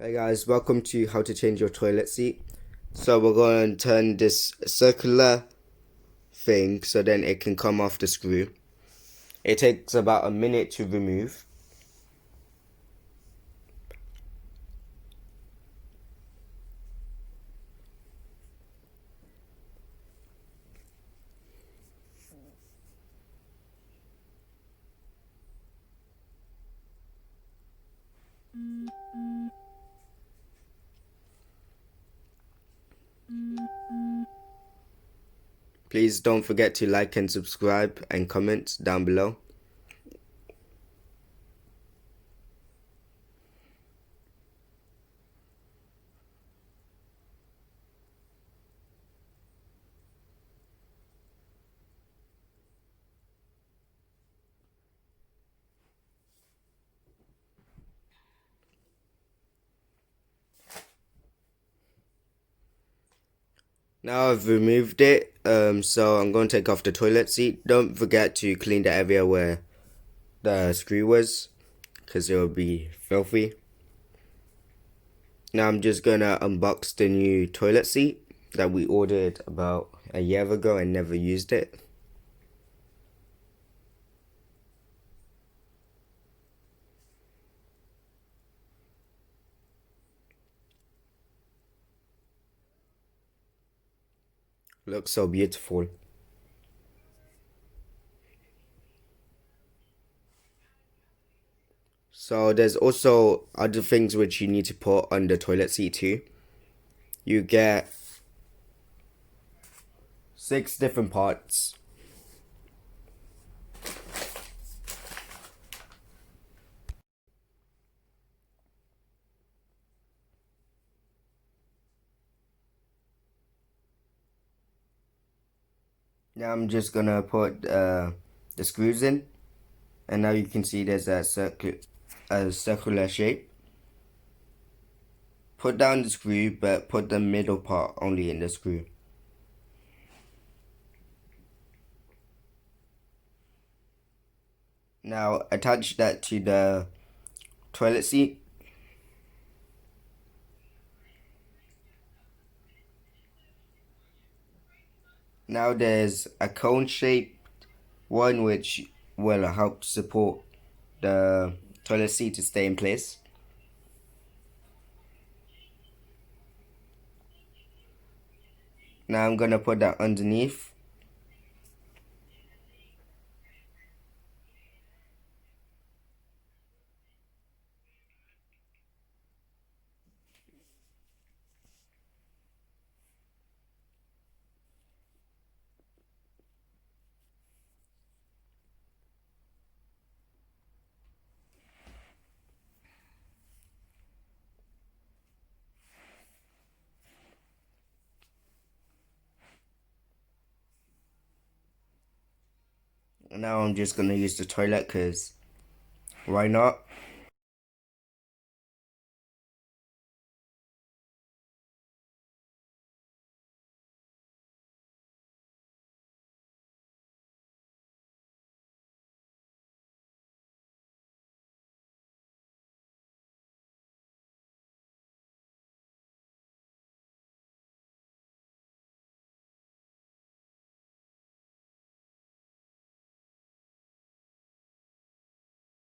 Hey guys, welcome to how to change your toilet seat. So we're going to turn this circular thing so then it can come off the screw. It takes about a minute to remove. Please don't forget to like and subscribe and comment down below. Now I've removed it, so I'm going to take off the toilet seat. Don't forget to clean the area where the screw was, because it will be filthy. Now I'm just going to unbox the new toilet seat that we ordered about a year ago and never used it. Looks so beautiful. So there's also other things which you need to put on the toilet seat too. You get 6 different parts. Now I'm just gonna put the screws in, and now you can see there's a circular shape. Put down the screw, but put the middle part only in the screw. Now attach that to the toilet seat. Now there's a cone shaped one which will help support the toilet seat to stay in place. Now I'm gonna put that underneath. Now I'm just gonna use the toilet because why not?